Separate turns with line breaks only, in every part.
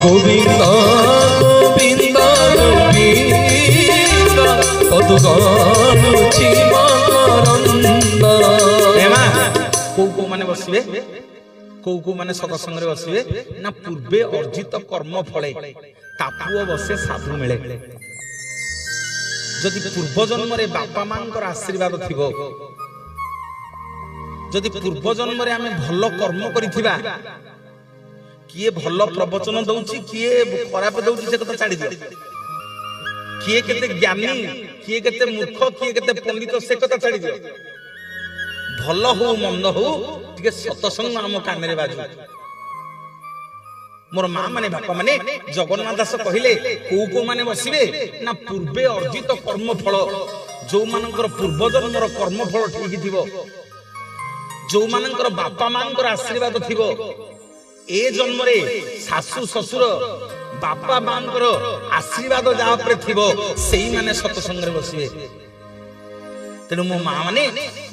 गोविंद गोविंद गोविंद पदुगानुछि मकरंद।
हेमा को माने बसिबे को माने सत्संग रे बसिबे ना पूर्वे अर्जित कर्म फले तापुओ बसे साधु मिले। जदि पूर्व जन्म रे बापा मांकर आशीर्वाद थिबो, जदि पूर्व जन्म रे आमे भलो कर्म करिथिबा, किए भलो प्रवचन दउची किए खराब दउची से कथा छाड़ी दियो। किए केते ज्ञानी किए केते मूर्ख किए केते पंडित से कथा छाड़ी दियो। भलो हो मंद हो टिके सत्संग हम कान रे बाजू। मोर मां माने बापा माने जगन्नाथ दास कहिले को माने बसिबे ना पूर्वे अर्जित कर्म फल, जो मानकर पूर्व जन्मर कर्म फल ठीक थिबो, जो मानकर बापा मांकर आशीर्वाद थिबो, ए जन्म रे सासु ससुर बापा मांकर आशीर्वाद जा पर थिबो सेही माने सत्संग रे बसिबे। तेनु मो मां माने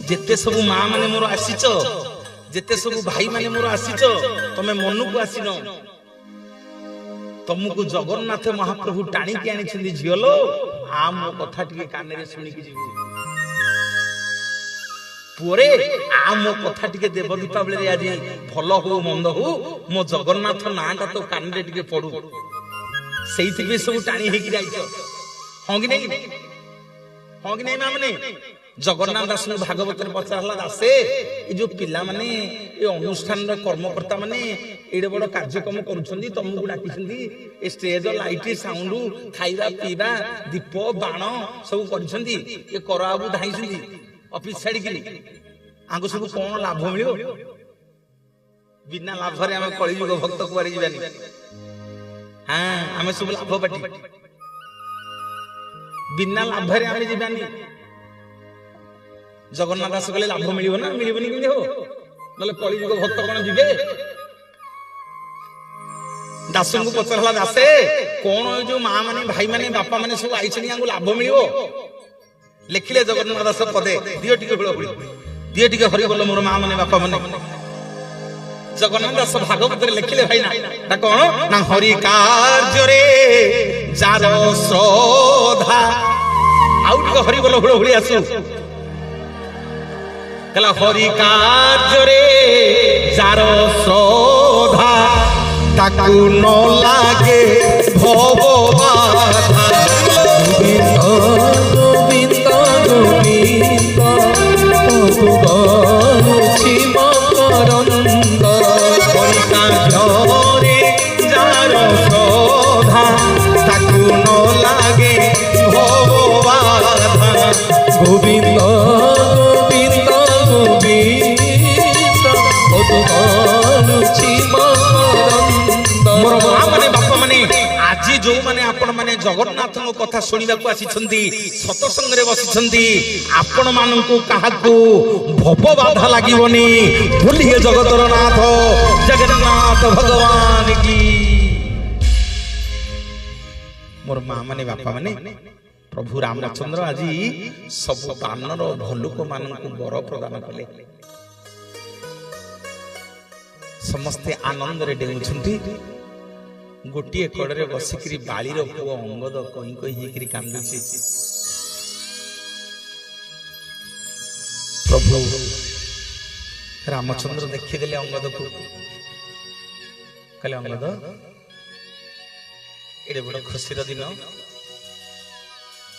जेते सब मां माने मोर आसीच, जेते सब भाई माने मोर आसीच, तमे मनु को आसीनो, तुमको जगन्नाथ महाप्रभु टाणी के आनी छिंदी झियलो आ मो कथा टिके कान रे सुनी कि जीवु पुरे आ मो कथा टिके देव दीपावली रे आज भलो हो मंद हो मो जगन्नाथ नाटा तो कान रे टिके पडू सेइथि बे सब टाणी हे कि जाइछो। हां कि नहीं, हां कि नहीं माने जगन्नाथ दास भागवत रे पचारला दासे ए जो पिला माने ए अनुष्ठान रे कर्मकर्ता माने एडे बड़ कार्यक्रम करूछंदी, तुमको डाकिछंदी, ए स्टेज लाइट साउंड खाइबा पीबा दीप बाण सब करूछंदी, ए कराबु धाइछंदी ऑफिस छाड़ी कि आंको सब कोन लाभ मिलियो? बिना लाभ रे हम कଳି युग भक्त कुआरी जिबानी। हां हम सब लाभ पाटी बिना लाभ रे हम जिबानी। जगन्नाथ दास कहले लाभ मिलियो ना, मिलिबनी कि हो नले कଳି युग भक्त कोन जिबे? दासन को पचरला दासे कोन जो मां माने भाई माने बापा माने सब आइछनी आंको लाभ मिलियो? लिखिले जगन्नाथ दास पदे दियो टिके हुलहुली, दियो टिके हरि बोल मोर मां माने बापा माने। जगन्नाथ दास भागवत रे लिखिले भाई ना कोन ना हरि कार्य रे जार श्रद्धा। आउ टिके हरि बोल हुलहुली आसु कला हरि कार्य रे जार श्रद्धा ताकू न लागे भव बाधा।
गोविंद गोविंद पदुगानुछि मकरंद।
हरि कार्य रे जार श्रद्धा ताकू न लागे भव बाधा।
गोविंद गोविंद गोविंद पदुगानुछि मकरंद।
मोर मां माने बापा माने आज जो माने आपण माने जगन्नाथ को कथा सुनिबा को आसीछंती, सत्संग रे बसिछंती, आपण माननकु काहाकू भव बाधा लागिवनी। भूलिए जगतर नाथ जगन्नाथ भगवान की। मोर मां माने बापा माने प्रभु रामचंद्र आज सब बानर भल्लुक माननकु वर प्रदान कले। समस्ते आनंद रे डेउछंती। गोटिए कड़े बसिकी बालीर पुओ अंगद कहीं कहीं होकर कांदुची। प्रभु रामचंद्र देखीदेले अंगद को, कहले अंगद एडे बड़ खुशीर दिन,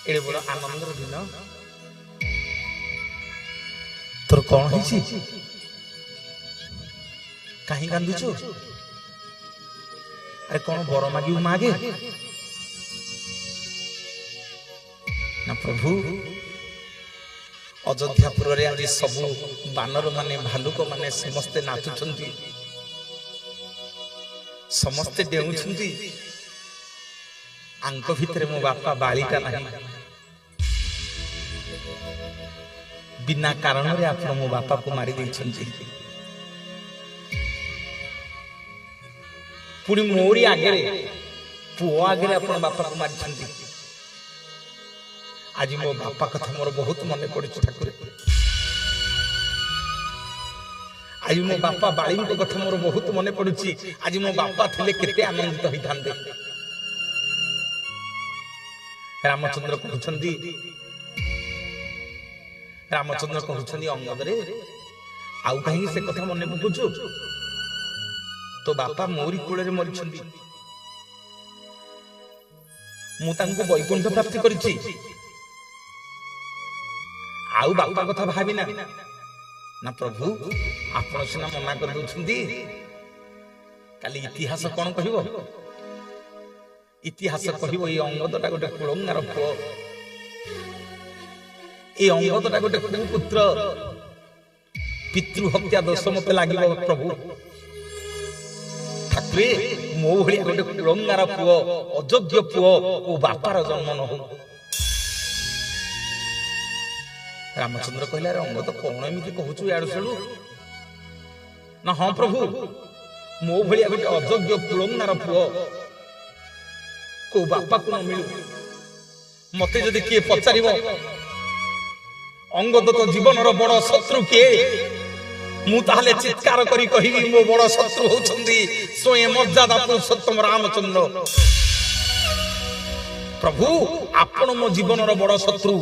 एडे बड़ आनंदर दिन, तोर कौन है कहीं कांदुचो? अरे कौन बर मागी मागे ना प्रभु। अयोध्यापुर रे आज सब बानर माने भालुक माने समस्ते नाचुछंती, समस्ते डेउछंती, आंक भितरे मो बापा बालिका नाही। बिना कारण रे आपण मो बापा को मारी दैछंती। पुणी मोरी आगे पुओ आगे अपन बापा को मारी। आज मो बापा कथा मोर बहुत मन पड़ी ठाकुर। आज मो बापा बाली कथा मोर बहुत मन पड़ुची आज मो बापा थे केते आनंदित होइथांते रामचंद्र कहउछंदी अंगद रे आउ कहीं से कथा मन पकुछु तो बापा मोरी कूल रे मरिछंदी मु तांको वैकुंठ प्राप्ति करिछि आउ बापा कथा भाबिना ना प्रभु आपण सिना मना कर दउछंदी काली इतिहास कोन कहिबो इतिहास कहिबो ए अंगदटा गोटे कुलंगार पुओ ए अंगदटा गोटे कुपुत्र पितृ हत्या दोष मते लागिबो प्रभु ठाकुरे मो भलिया गोटे कुलंगार पुओ अयोग्य पुओ ओ बापार जन्म न हो रामचंद्र कहला अंगद कौन एमती कहूचु याडू सेडू ना हाँ प्रभु मो भलिया गोटे अयोग्य कुलंगार पुओ को बापा को न मिलू मते जदि किए पचारिबो अंगद तो जीवन बड़ शत्रु किए मु ताहले चित्कार करी कहिबी मो बड़ शत्रु होउछंदी स्वयं मर्यादा पुरुषोत्तम रामचंद्र प्रभु आपण मो जीवन बड़ शत्रु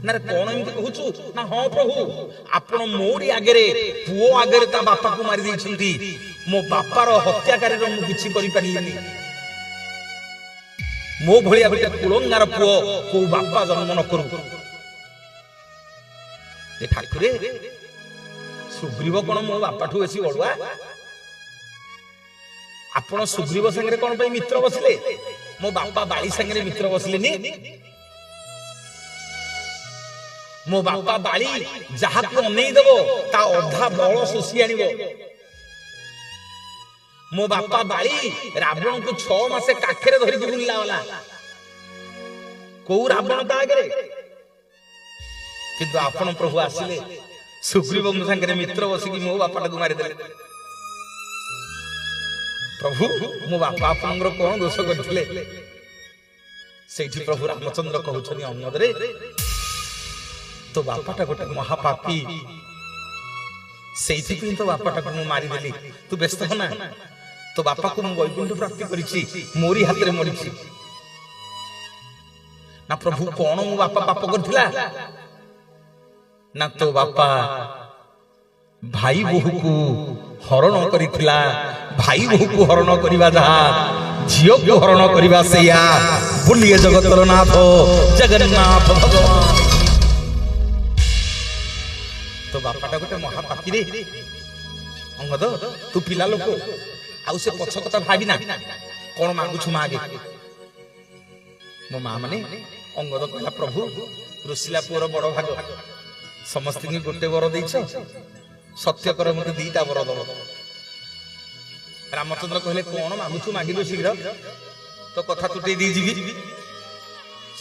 ना रे कोन एमती कहूचु ना हां प्रभु आपण मोरी आगरे पुओ आगरे ता बापा को मारि दैछंती मो बापार हत्याकारी रो मु किछि करि पानिनी मो भलिया गोटे कुलंगार पुओ को बापा जन्म न करू ए ठाकुरे सुग्रीव कोन मो बापा ठु बेसी बडुआ आपण सुग्रीव संगे कोन पई मित्र बसले मो बापा बाली संगे मित्र बसलेनी मो बापा बाली जहा को अनेई देबो ता अधा बळ सुसी आनिबो मो बापा बाली रावण को 6 मासे काखेरे धरि के बुलला वाला को रावण ता आगरे किंतु आपण प्रभु आसिले सुग्रीव संगे मित्र बसी मो बापा को मारि देले प्रभु मो बापा आपनर कोन दोष करथिले सेठी प्रभु रामचंद्र कहउछनी अंगद रे तो बापाटा गोटे महापापी सेठी पिन तो बापाटा को मारि देली तू व्यस्त हो ना तो बापा को मु वैकुंठ प्राप्ति करिछि मोरी हाथ रे मरिछि ना प्रभु कोन मु बापा पाप करथिला ना तो बापा भाई बहु को हरण करिथिला भाई बहु को हरण करिवा जहा झियो को हरण करिवा सेया बुलिए जगतर नाथ जगन्नाथ भगवान तो बापाटा गोटे महापापी रे अंगद तू पिला लोक आउ से पछ कथा भाबिना कोन मागुछु मागे मो मां माने अंगद कहला प्रभु ऋषिला पुर बड़ भाग समस्त की गोटे वर दैछ सत्य कर मते दीटा वर दब रामचंद्र कहले कोन मागुछु मागिलो शीघ्र तो कथा टुटे दी जीवी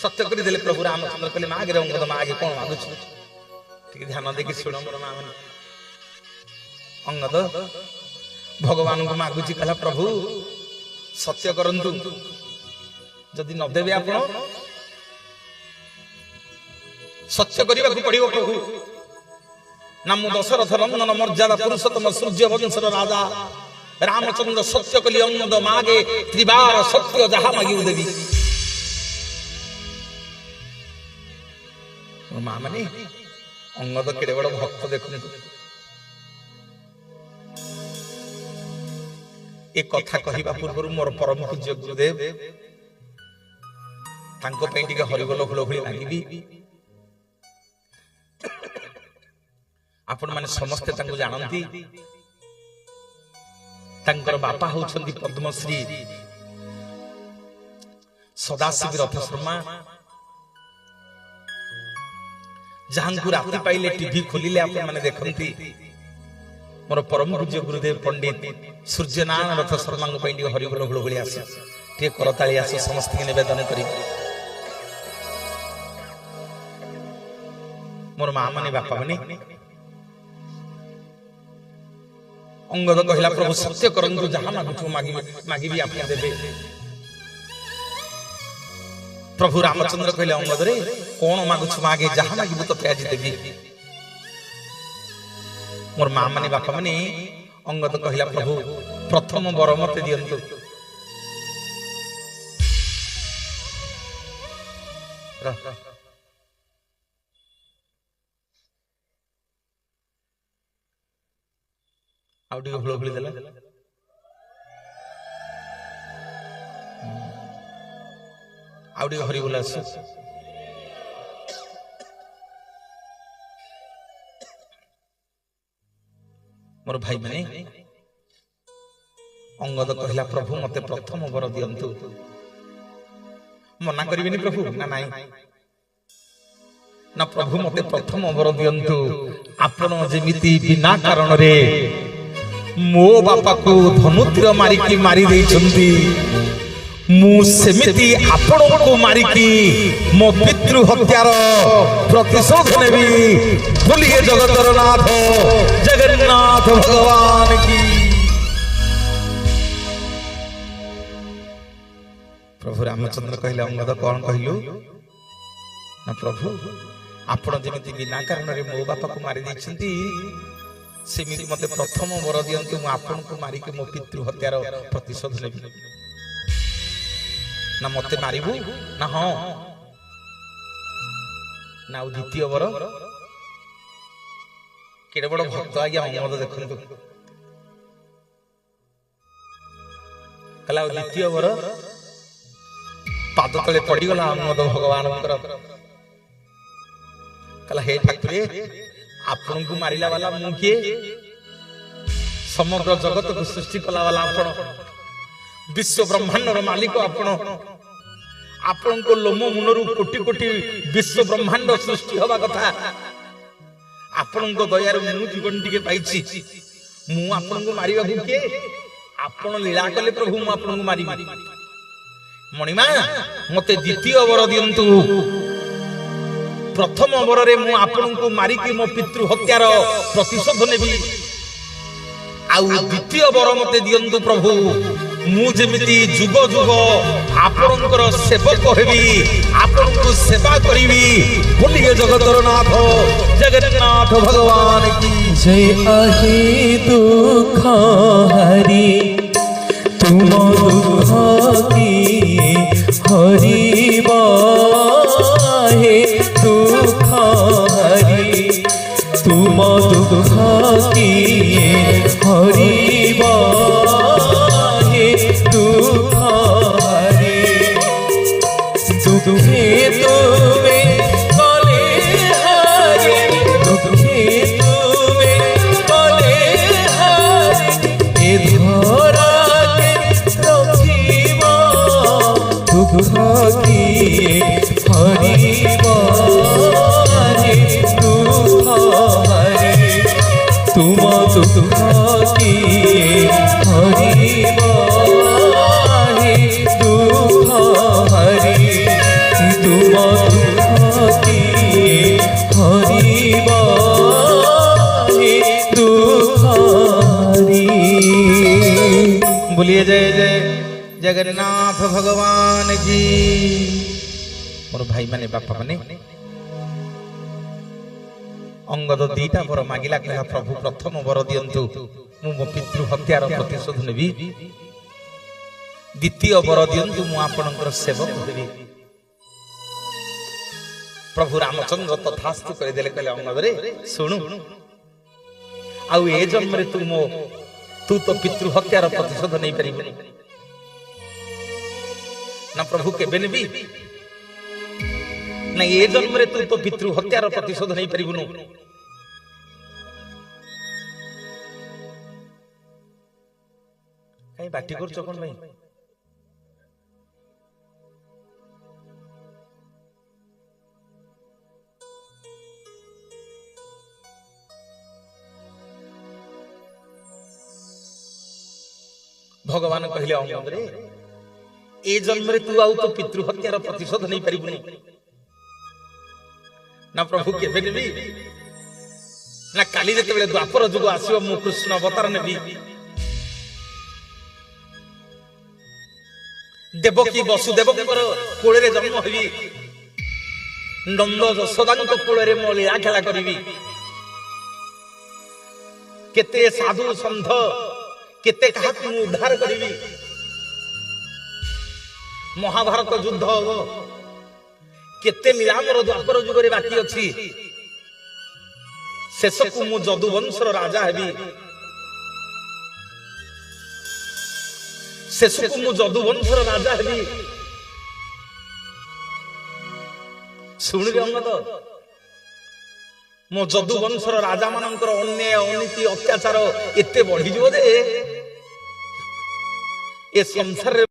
सत्य करी देले प्रभु रामचंद्र कहले मागे रे अंगद मागे कोन मागुछु ठीक ध्यान देखि सुन मोर मां माने अंगद भगवान को मागुची कहला प्रभु सत्य करंतु जदि न देबे आपण सत्य करिबा को पड़िबो प्रभु नाम दशरथ नंदन मर्यादा पुरुषोत्तम सूर्य वंशर राजा रामचंद्र सत्य कली अंगद मागे त्रिबार सत्य जहा मागी देवी मां माने अंगद केड़े बड़ भक्त देखु एक कथा कहिबा पूर्व मोर परम पूज्य गुरुदेव तांको पे टिके हरिबोल हुलहुली लागिबी आपण माने समस्ते तांको जानंती तांकर बापा होछंती पद्मश्री सदाशिव रथ शर्मा जहांकु राति पाइले टीवी खोलिले आपण माने देखंती मोर परम पूज्य गुरुदेव पंडित सूर्यनारायण रथ शर्मा को पे टिके हरिबोल हुलहुली आसे टे करताली आसे समस्त के निवेदन करी मोर मां माने बापा माने अंगद कहला प्रभु सत्य करंतु जहां मागुछु मागिबी आपन देबे प्रभु रामचंद्र कहले अंगद रे कोन मागुछु मागे जहां मागिबु तो आज देबी मोर माँ माने बापा माने अंगद कहला प्रभु प्रथम वर मते दियंतु आउडी हुलहुली देला आउडी हरि बोला मोर भाई माने अंगद कहला प्रभु मते प्रथम वर दियंतु मना करिवेनी प्रभु ना नाई ना प्रभु मते प्रथम वर दियंतु आपण जेमिति बिना कारण रे मो बापा को धनुतीर मारिकी मारी देइछंती मु सेमिति आपण को मारिकी मो पितृ हत्यार प्रतिशोध नेबी बोलिए जगतर नाथ जगन्नाथ भगवान की। प्रभु रामचंद्र कहले अंगद कौन कहलु ना प्रभु आपण जेमिति बिना कारण रे मो बापा को मारी देइछंती सेमिति मते प्रथम वर दियंतु मु आपण को मारी के मो पितृ हत्यार प्रतिशोध लेबी ना मते मारिबु ना हां ना द्वितीय वर केडे बड़ भक्त आज्ञा अंगद देखंतु कला द्वितीय वर पाद तले पड़ी गला अंगद भगवान कला हे ठाकुर आपण को मारिला वाला मु के समग्र जगत को सृष्टि कला वाला आपण विश्व ब्रह्मांड मालिक आपण आपण को लोम मुनरु कोटि कोटि विश्व ब्रह्मांड सृष्टि होबा कथा आपण को दया रे मु जीवन टिके पाइछि मु आपण को मारिबा के आपण लीला कले प्रभु मु आपण को मारि मणिमा मते द्वितीय वर दियंतु प्रथम वर रे मु आपण को मारि के मो पितृ हत्यार प्रतिशोध नेबी आउ द्वितीय वर मते दियंतु प्रभु मु जेमिति जुग जुग आपणकर सेवक हेबी आपण को सेवा करिवि बोलिए जगतर नाथ जगन्नाथ भगवान की
जय आहे दुख हरि तुम दुख की हरिबा हे दुख हरि तुम दुख की हरिबा दुख हरि दुखे तुमे कले हरि दुखे तुमे कले हरि ए धरा के रखिबा दुख की हरिबा हे दुख हरि तुम दुख की हरिबा दुख हरि तुम दुख की हरिबा हे दुख हरि।
बोलिए जय जय जगन्नाथ भगवान की। मोर भाई माने बापा माने अंगद दीटा वर मागिला कहला प्रभु प्रथम वर दियंतु मु मो पितृ हत्यार प्रतिशोध नेबी द्वितीय वर दियंतु मु आपणकर सेवक हेबी प्रभु रामचंद्र तथास्तु कर देले कहले अंगद रे सुनु आउ ए जन्म रे तू तो पितृ हत्यार प्रतिशोध नहीं परिबनी ना प्रभु केबे नेबी ना ए जन्म रे तू तो पितृ हत्यार प्रतिशोध नहीं परिबनु कहीं बाटी कर चकन भाई भगवान कहले अंगद रे ए जन्म रे तू आउ तो पितृ हत्यार प्रतिशोध नहीं परिबनु ना प्रभु केबे नेबी ना काली जते बेले द्वापर जुग आसीबो मु कृष्ण अवतार नेबी देवकी वसुदेवकर कोळे रे जन्म हेबी नंद यशोदांक कोळे रे मो लीला खेला करिवि केते साधु संध केते काहाकु मु उद्धार करिवि महाभारत युद्ध हो केते निरामर द्वापर युग रे बाकी अछि शेषकु मु जदुवंशर राजा हेबि शेषकु मु जदुवंशर राजा हेबि शुणिबे अंगद मो जदुवंशर राजा मानकर अन्याय अनीति अत्याचार एते बढ़ी जो ए संसार